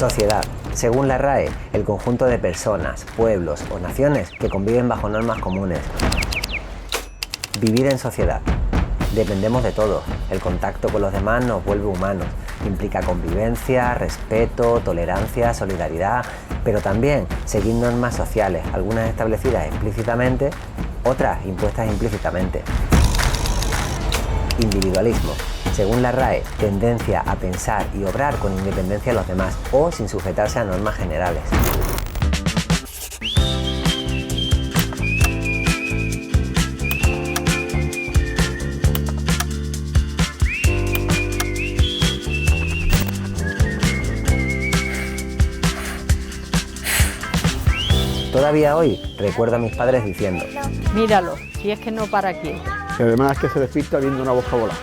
Sociedad. Según la RAE, el conjunto de personas, pueblos o naciones que conviven bajo normas comunes. Vivir en sociedad. Dependemos de todos. El contacto con los demás nos vuelve humanos. Implica convivencia, respeto, tolerancia, solidaridad, pero también seguir normas sociales, algunas establecidas explícitamente, otras impuestas implícitamente. Individualismo. Según la RAE, tendencia a pensar y obrar con independencia de los demás o sin sujetarse a normas generales. Todavía hoy recuerdo a mis padres diciendo: míralo, si es que no para quieto. Y además es que se despista viendo una boca volar.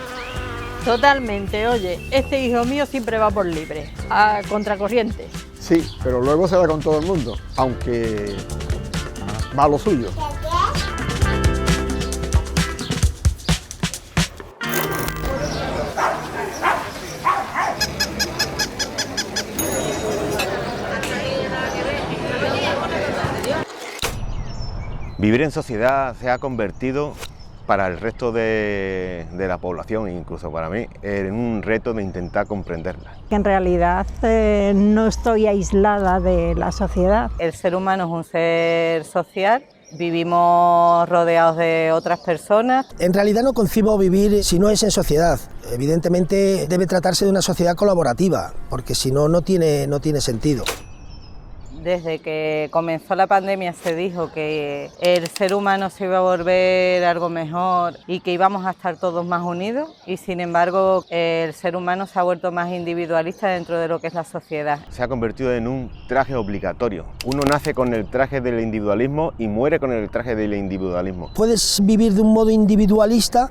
Totalmente, oye, este hijo mío siempre va por libre, a contracorriente. Sí, pero luego se da con todo el mundo, aunque va a lo suyo. Vivir en sociedad se ha convertido para el resto de la población, incluso para mí, en un reto de intentar comprenderla. En realidad no estoy aislada de la sociedad. El ser humano es un ser social, vivimos rodeados de otras personas. En realidad no concibo vivir si no es en sociedad. Evidentemente debe tratarse de una sociedad colaborativa, porque si no, no tiene sentido. Desde que comenzó la pandemia se dijo que el ser humano se iba a volver algo mejor y que íbamos a estar todos más unidos, y sin embargo el ser humano se ha vuelto más individualista dentro de lo que es la sociedad. Se ha convertido en un traje obligatorio. Uno nace con el traje del individualismo y muere con el traje del individualismo. Puedes vivir de un modo individualista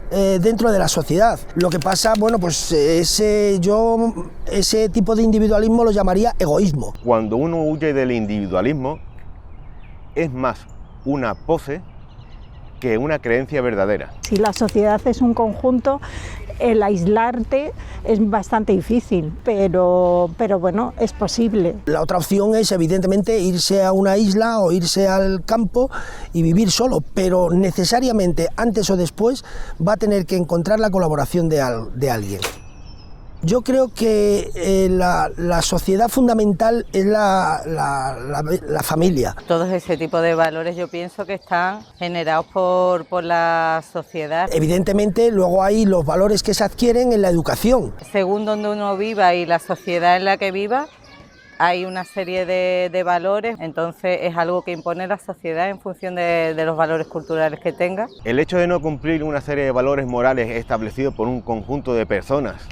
dentro de la sociedad. Lo que pasa, bueno, pues ese tipo de individualismo lo llamaría egoísmo. Cuando uno huye del individualismo, es más una pose que una creencia verdadera. Si la sociedad es un conjunto, el aislarte es bastante difícil, pero bueno, es posible. La otra opción es evidentemente irse a una isla o irse al campo y vivir solo, pero necesariamente antes o después va a tener que encontrar la colaboración de alguien. Yo creo que la sociedad fundamental es la familia. Todos ese tipo de valores yo pienso que están generados por la sociedad. Evidentemente luego hay los valores que se adquieren en la educación. Según donde uno viva y la sociedad en la que viva, hay una serie de valores, entonces es algo que impone la sociedad en función de los valores culturales que tenga. El hecho de no cumplir una serie de valores morales establecidos por un conjunto de personas,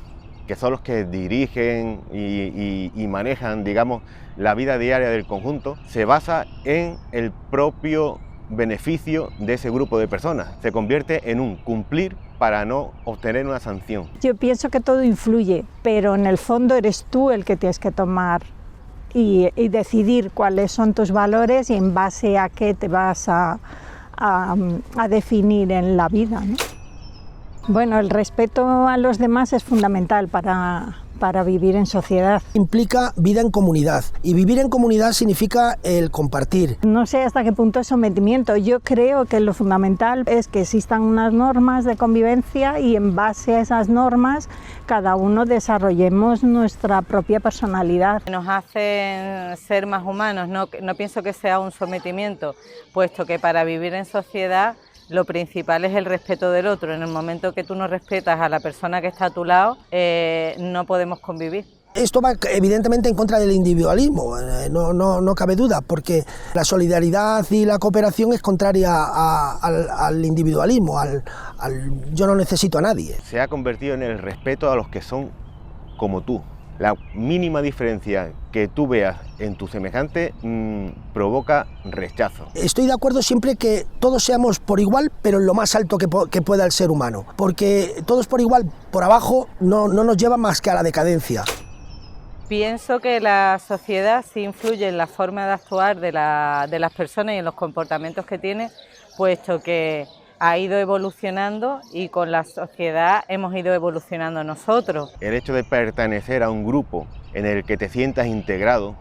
que son los que dirigen y manejan, digamos, la vida diaria del conjunto, se basa en el propio beneficio de ese grupo de personas. Se convierte en un cumplir para no obtener una sanción. Yo pienso que todo influye, pero en el fondo eres tú el que tienes que tomar y decidir cuáles son tus valores y en base a qué te vas a definir en la vida, ¿no? Bueno, el respeto a los demás es fundamental para vivir en sociedad. Implica vida en comunidad, y vivir en comunidad significa el compartir. No sé hasta qué punto es sometimiento. Yo creo que lo fundamental es que existan unas normas de convivencia y en base a esas normas cada uno desarrollemos nuestra propia personalidad. Nos hacen ser más humanos, no pienso que sea un sometimiento, puesto que para vivir en sociedad lo principal es el respeto del otro. En el momento que tú no respetas a la persona que está a tu lado, no podemos convivir. Esto va evidentemente en contra del individualismo, no cabe duda, porque la solidaridad y la cooperación es contraria al individualismo, al yo no necesito a nadie. Se ha convertido en el respeto a los que son como tú. La mínima diferencia que tú veas en tu semejante provoca rechazo. Estoy de acuerdo siempre que todos seamos por igual, pero en lo más alto que pueda el ser humano, porque todos por igual, por abajo, no nos lleva más que a la decadencia. Pienso que la sociedad sí influye en la forma de actuar de las personas y en los comportamientos que tiene, puesto que ha ido evolucionando y con la sociedad hemos ido evolucionando nosotros. El hecho de pertenecer a un grupo en el que te sientas integrado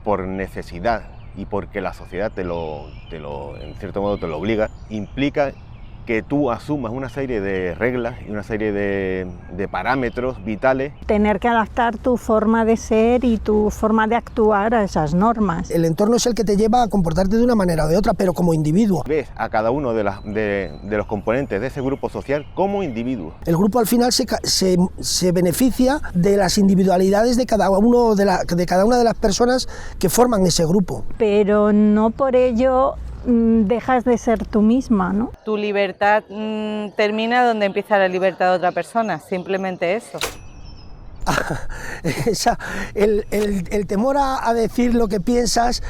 por necesidad y porque la sociedad en cierto modo te lo obliga, implica que tú asumas una serie de reglas y una serie de parámetros vitales. Tener que adaptar tu forma de ser y tu forma de actuar a esas normas. El entorno es el que te lleva a comportarte de una manera o de otra, pero como individuo. Ves a cada uno de los componentes de ese grupo social como individuo. El grupo al final se beneficia de las individualidades de cada una de las personas que forman ese grupo. Pero no por ello dejas de ser tú misma, ¿no? Tu libertad termina donde empieza la libertad de otra persona, simplemente eso. El temor a decir lo que piensas,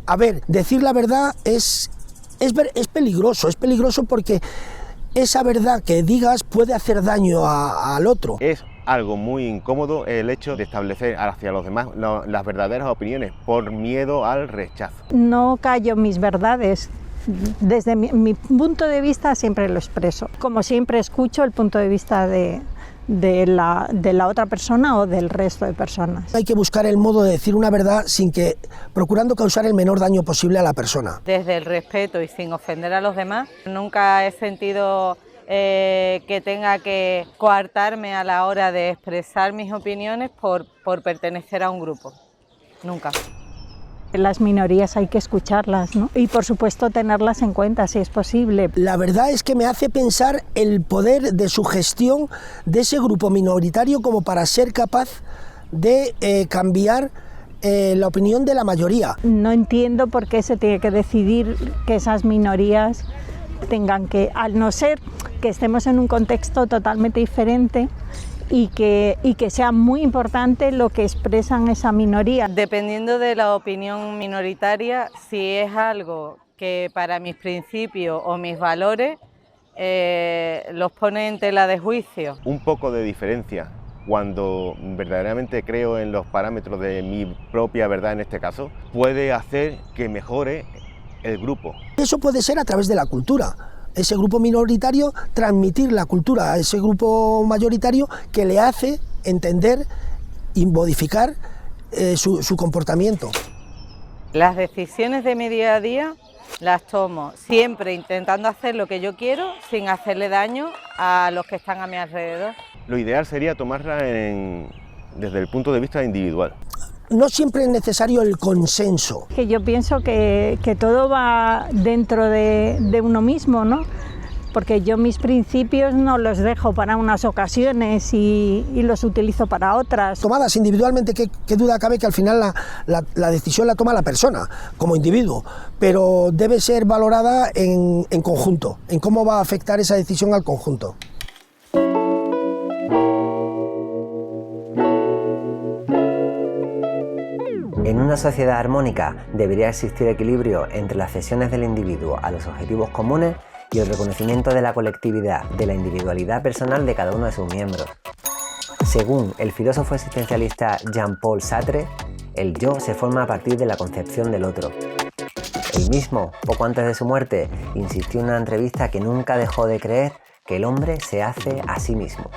a ver, decir la verdad es peligroso porque esa verdad que digas puede hacer daño al otro. Es algo muy incómodo el hecho de establecer hacia los demás las verdaderas opiniones por miedo al rechazo. No callo mis verdades. Desde mi punto de vista siempre lo expreso. Como siempre escucho el punto de vista de la otra persona o del resto de personas. Hay que buscar el modo de decir una verdad procurando causar el menor daño posible a la persona. Desde el respeto y sin ofender a los demás, nunca he sentido que tenga que coartarme a la hora de expresar mis opiniones por pertenecer a un grupo. Nunca. Las minorías hay que escucharlas, ¿no? Y por supuesto tenerlas en cuenta si es posible. La verdad es que me hace pensar el poder de sugestión de ese grupo minoritario como para ser capaz de cambiar la opinión de la mayoría. No entiendo por qué se tiene que decidir que esas minorías tengan que, al no ser que estemos en un contexto totalmente diferente y que sea muy importante lo que expresan esa minoría. Dependiendo de la opinión minoritaria, si es algo que para mis principios o mis valores los pone en tela de juicio. Un poco de diferencia cuando verdaderamente creo en los parámetros de mi propia verdad en este caso, puede hacer que mejore el grupo. Eso puede ser a través de la cultura. Ese grupo minoritario transmitir la cultura a ese grupo mayoritario que le hace entender y modificar su comportamiento. Las decisiones de mi día a día las tomo siempre intentando hacer lo que yo quiero sin hacerle daño a los que están a mi alrededor. Lo ideal sería tomarla desde el punto de vista individual. No siempre es necesario el consenso. Que yo pienso que todo va dentro de uno mismo, ¿no? Porque yo mis principios no los dejo para unas ocasiones y los utilizo para otras. Tomadas individualmente, ¿qué duda cabe que al final la decisión la toma la persona como individuo? Pero debe ser valorada en conjunto, en cómo va a afectar esa decisión al conjunto. En una sociedad armónica debería existir equilibrio entre las cesiones del individuo a los objetivos comunes y el reconocimiento de la colectividad, de la individualidad personal de cada uno de sus miembros. Según el filósofo existencialista Jean-Paul Sartre, el yo se forma a partir de la concepción del otro. Él mismo, poco antes de su muerte, insistió en una entrevista que nunca dejó de creer que el hombre se hace a sí mismo.